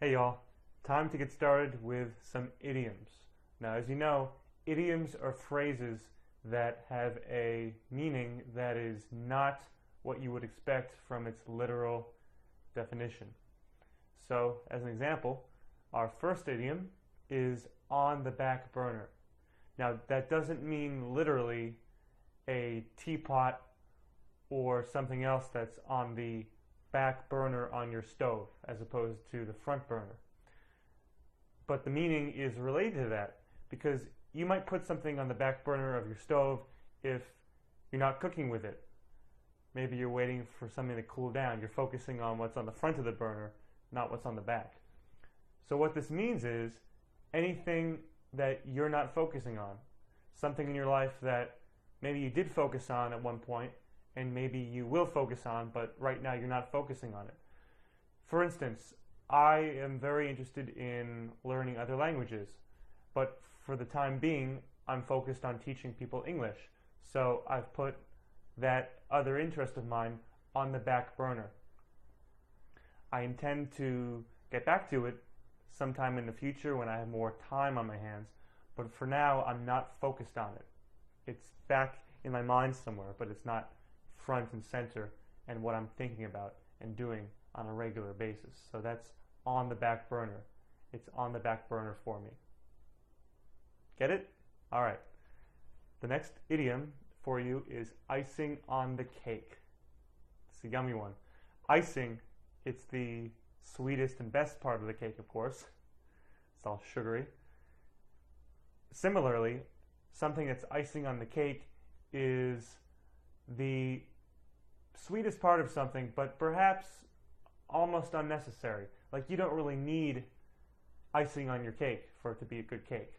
Hey y'all, time to get started with some idioms. Now, as you know, idioms are phrases that have a meaning that is not what you would expect from its literal definition. So, as an example, our first idiom is on the back burner. Now, that doesn't mean literally a teapot or something else that's on the back burner on your stove as opposed to the front burner. But the meaning is related to that because you might put something on the back burner of your stove if you're not cooking with it. Maybe you're waiting for something to cool down. You're focusing on what's on the front of the burner, not what's on the back. So what this means is anything that you're not focusing on, something in your life that maybe you did focus on at one point and maybe you will focus on, but right now you're not focusing on it. For instance, I am very interested in learning other languages, but for the time being, I'm focused on teaching people English. So I've put that other interest of mine on the back burner. I intend to get back to it sometime in the future when I have more time on my hands, but for now, I'm not focused on it. It's back in my mind somewhere, but it's not front and center and what I'm thinking about and doing on a regular basis. So that's on the back burner. It's on the back burner for me. Get it? All right. The next idiom for you is icing on the cake. It's a yummy one. Icing, it's the sweetest and best part of the cake, of course. It's all sugary. Similarly, something that's icing on the cake is the sweetest part of something, but perhaps almost unnecessary. Like you don't really need icing on your cake for it to be a good cake.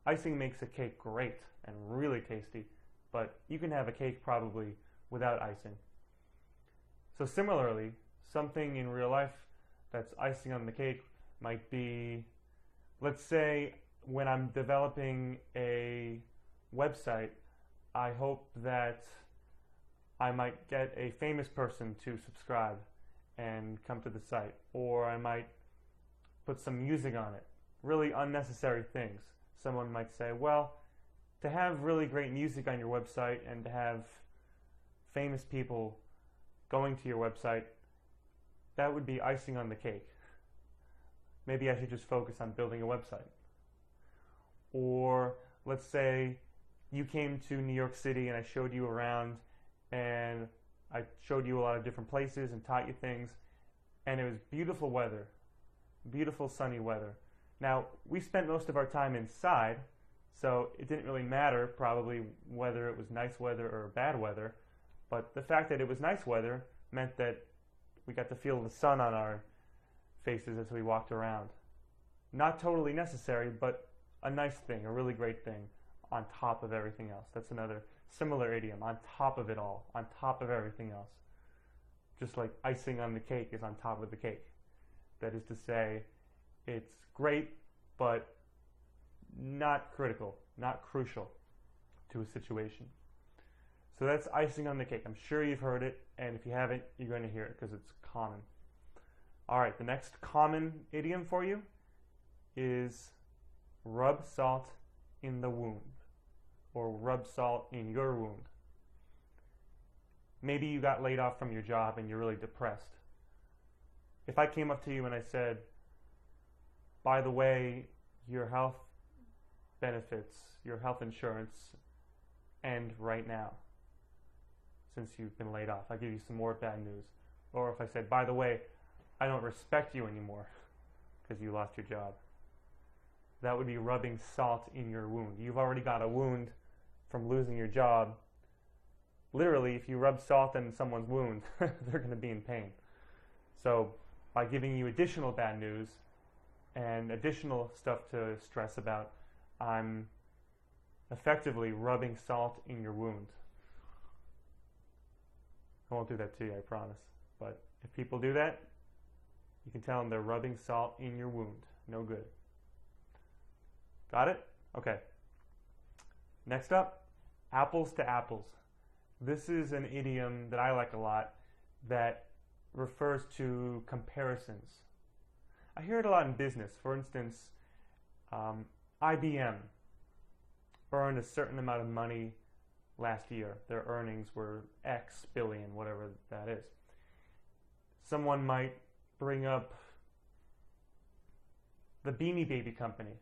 Icing makes a cake great and really tasty, but you can have a cake probably without icing. So similarly, something in real life that's icing on the cake might be, let's say when I'm developing a website, I hope that I might get a famous person to subscribe and come to the site, or I might put some music on it. Really unnecessary things. Someone might say, well, to have really great music on your website and to have famous people going to your website, that would be icing on the cake. Maybe I should just focus on building a website. Or let's say you came to New York City and I showed you around and I showed you a lot of different places and taught you things, and it was beautiful weather, beautiful sunny weather. Now, we spent most of our time inside, so it didn't really matter probably whether it was nice weather or bad weather, but the fact that it was nice weather meant that we got to feel the sun on our faces as we walked around. Not totally necessary, but a nice thing, a really great thing on top of everything else. That's another similar idiom, on top of it all, on top of everything else. Just like icing on the cake is on top of the cake. That is to say, it's great, but not critical, not crucial to a situation. So that's icing on the cake. I'm sure you've heard it, and if you haven't, you're going to hear it because it's common. All right, the next common idiom for you is rub salt in the wound, or rub salt in your wound. Maybe you got laid off from your job and you're really depressed. If I came up to you and I said, by the way, your health benefits, your health insurance end right now since you've been laid off, I'll give you some more bad news. Or if I said, by the way, I don't respect you anymore because you lost your job. That would be rubbing salt in your wound. You've already got a wound from losing your job. Literally, if you rub salt in someone's wound, they're going to be in pain. So by giving you additional bad news and additional stuff to stress about, I'm effectively rubbing salt in your wound. I won't do that to you, I promise. But if people do that, you can tell them they're rubbing salt in your wound. No good. Got it? Okay. Next up, apples to apples. This is an idiom that I like a lot that refers to comparisons. I hear it a lot in business. For instance, IBM earned a certain amount of money last year. Their earnings were X billion, whatever that is. Someone might bring up the Beanie Baby company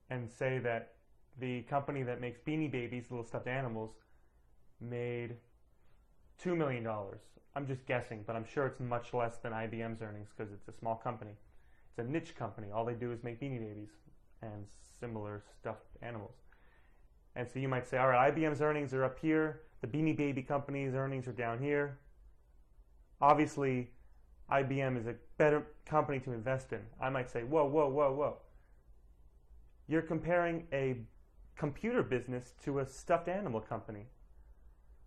and say that the company that makes Beanie Babies, little stuffed animals, made $2 million. I'm just guessing, but I'm sure it's much less than IBM's earnings because it's a small company. It's a niche company. All they do is make Beanie Babies and similar stuffed animals. And so you might say, all right, IBM's earnings are up here. The Beanie Baby company's earnings are down here. Obviously, IBM is a better company to invest in. I might say, whoa, whoa, whoa, whoa. You're comparing a computer business to a stuffed animal company.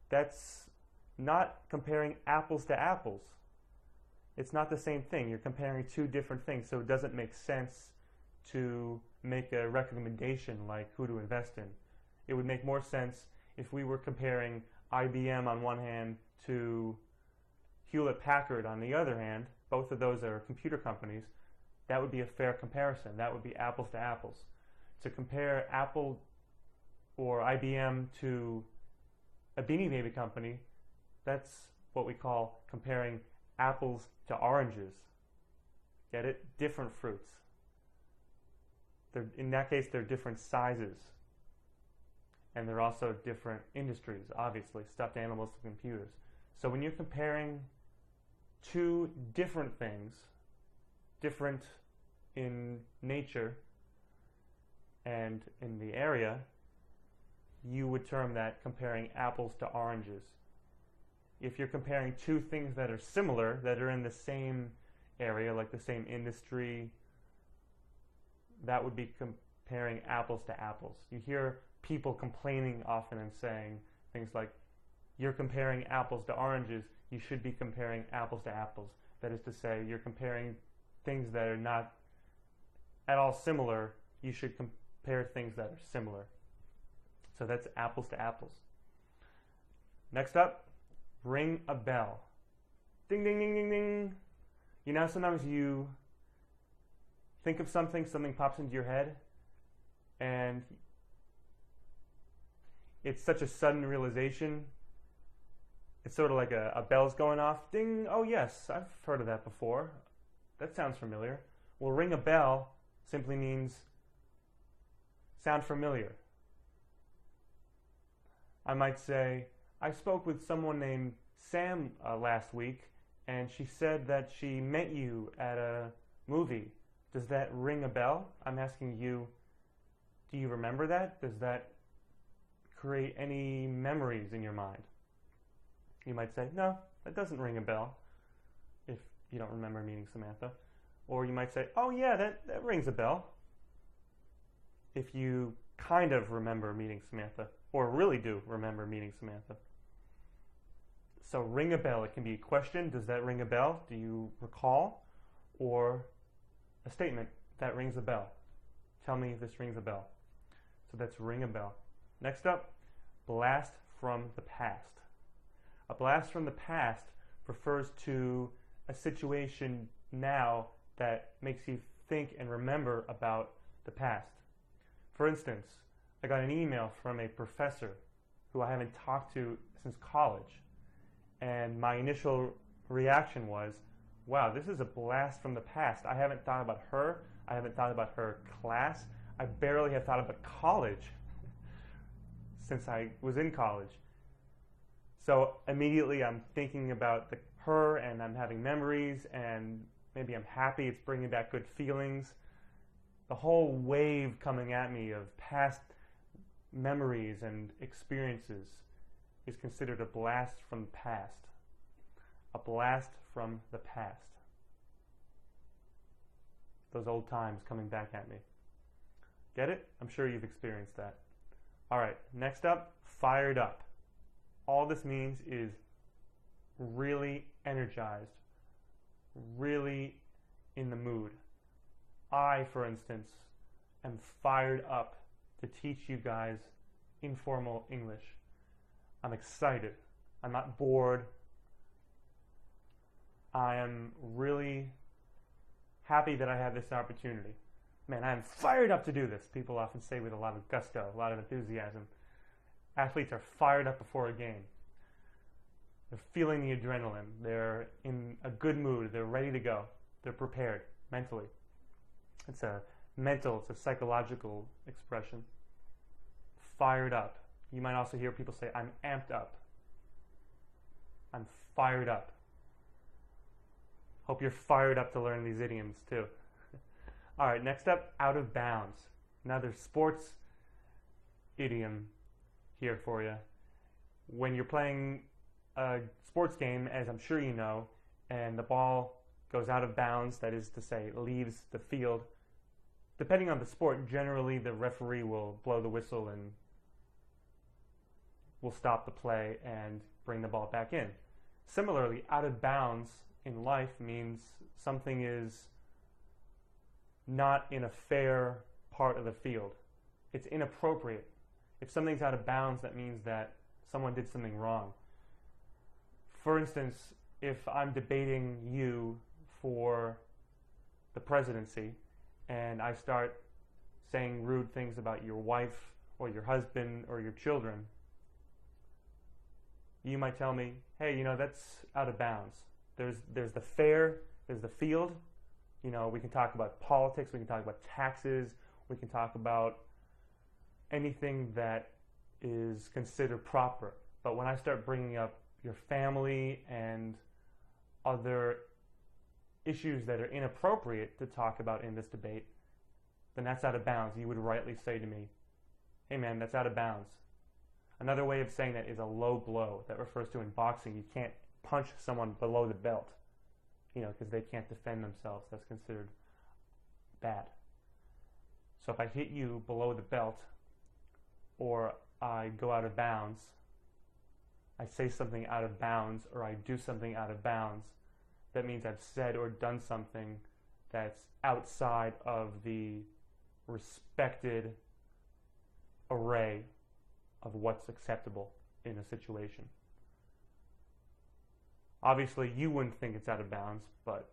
That's not comparing apples to apples. It's not the same thing. You're comparing two different things, so it doesn't make sense to make a recommendation like who to invest in. It would make more sense if we were comparing IBM on one hand to Hewlett-Packard on the other hand. Both of those are computer companies. That would be a fair comparison. That would be apples to apples. To compare Apple or IBM to a Beanie Baby company, that's what we call comparing apples to oranges. Get it? Different fruits. In that case, they're different sizes. And they're also different industries, obviously, stuffed animals to computers. So when you're comparing two different things, different in nature and in the area, you would term that comparing apples to oranges. If you're comparing two things that are similar, that are in the same area, like the same industry, that would be comparing apples to apples. You hear people complaining often and saying things like, you're comparing apples to oranges, you should be comparing apples to apples. That is to say, you're comparing things that are not at all similar, you should compare things that are similar. So that's apples to apples. Next up, ring a bell. Ding, ding, ding, ding, ding. You know, sometimes you think of something, something pops into your head, and it's such a sudden realization. It's sort of like a bell's going off. Ding, oh yes, I've heard of that before. That sounds familiar. Well, ring a bell simply means sound familiar. I might say, I spoke with someone named Sam last week, and she said that she met you at a movie. Does that ring a bell? I'm asking you, do you remember that? Does that create any memories in your mind? You might say, no, that doesn't ring a bell, if you don't remember meeting Samantha. Or you might say, oh yeah, that rings a bell, if you kind of remember meeting Samantha, or really do remember meeting Samantha. So ring a bell, it can be a question, does that ring a bell? Do you recall? Or a statement, that rings a bell. Tell me if this rings a bell. So that's ring a bell. Next up, blast from the past. A blast from the past refers to a situation now that makes you think and remember about the past. For instance, I got an email from a professor who I haven't talked to since college, and my initial reaction was, wow, this is a blast from the past. I haven't thought about her. I haven't thought about her class. I barely have thought about college since I was in college. So immediately I'm thinking about her, and I'm having memories, and maybe I'm happy it's bringing back good feelings. The whole wave coming at me of past memories and experiences is considered a blast from the past. A blast from the past. Those old times coming back at me. Get it? I'm sure you've experienced that. All right, next up, fired up. All this means is really energized, really in the mood. I, for instance, am fired up to teach you guys informal English. I'm excited. I'm not bored. I am really happy that I have this opportunity. Man, I'm fired up to do this. People often say with a lot of gusto, a lot of enthusiasm. Athletes are fired up before a game. They're feeling the adrenaline. They're in a good mood. They're ready to go. They're prepared mentally. It's a mental, it's a psychological expression. Fired up. You might also hear people say, I'm amped up. I'm fired up. Hope you're fired up to learn these idioms too. All right, next up, out of bounds. Another sports idiom here for you. When you're playing a sports game, as I'm sure you know, and the ball goes out of bounds, that is to say, leaves the field, depending on the sport, generally the referee will blow the whistle and will stop the play and bring the ball back in. Similarly, out of bounds in life means something is not in a fair part of the field. It's inappropriate. If something's out of bounds, that means that someone did something wrong. For instance, if I'm debating you for the presidency and I start saying rude things about your wife or your husband or your children, you might tell me, hey, you know, that's out of bounds. There's the fair, there's the field. You know, we can talk about politics, we can talk about taxes, we can talk about anything that is considered proper. But when I start bringing up your family and other issues that are inappropriate to talk about in this debate, then that's out of bounds. You would rightly say to me, hey man, that's out of bounds. Another way of saying that is a low blow. That refers to in boxing, you can't punch someone below the belt, you know, because they can't defend themselves. That's considered bad. So if I hit you below the belt, or I go out of bounds, I say something out of bounds, or I do something out of bounds, that means I've said or done something that's outside of the respected array of what's acceptable in a situation. Obviously, you wouldn't think it's out of bounds, but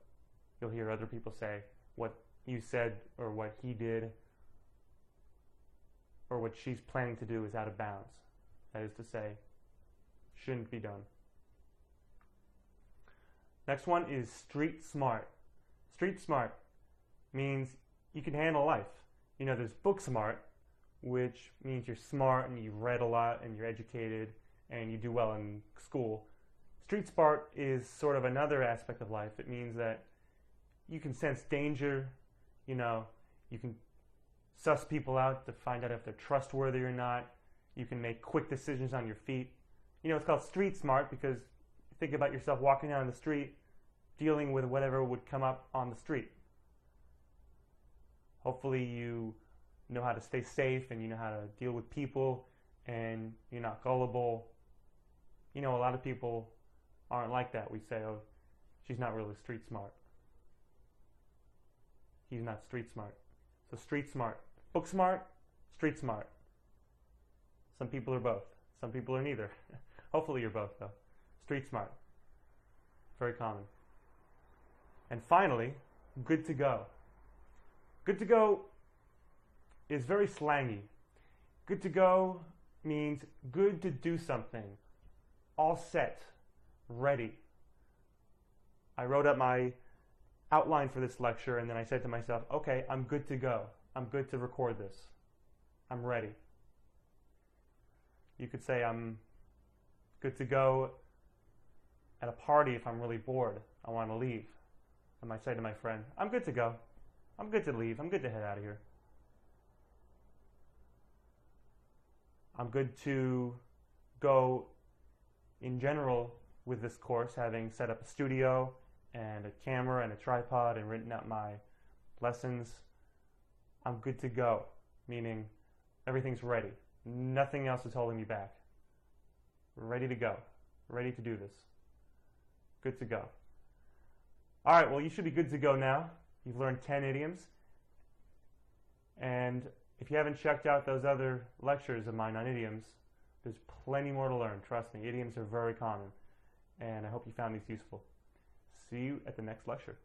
you'll hear other people say what you said or what he did or what she's planning to do is out of bounds. That is to say, shouldn't be done. Next one is street smart. Street smart means you can handle life. You know, there's book smart, which means you're smart and you've read a lot and you're educated and you do well in school. Street smart is sort of another aspect of life. It means that you can sense danger, you know, you can suss people out to find out if they're trustworthy or not. You can make quick decisions on your feet. You know, it's called street smart because think about yourself walking down the street, dealing with whatever would come up on the street. Hopefully you know how to stay safe and you know how to deal with people and you're not gullible. You know, a lot of people aren't like that. We say, oh, she's not really street smart. He's not street smart. So street smart. Book smart, street smart. Some people are both. Some people are neither. Hopefully you're both, though. Street smart. Very common. And finally, good to go. Good to go is very slangy. Good to go means good to do something. All set. Ready. I wrote up my outline for this lecture and then I said to myself, okay, I'm good to go. I'm good to record this. I'm ready. You could say I'm good to go at a party if I'm really bored. I want to leave. I might say to my friend, I'm good to go. I'm good to leave. I'm good to head out of here. I'm good to go in general with this course, having set up a studio and a camera and a tripod and written out my lessons. I'm good to go, meaning everything's ready. Nothing else is holding me back. Ready to go. Ready to do this. Good to go. All right, well, you should be good to go now. You've learned 10 idioms. And if you haven't checked out those other lectures of mine on idioms, there's plenty more to learn. Trust me, idioms are very common. And I hope you found these useful. See you at the next lecture.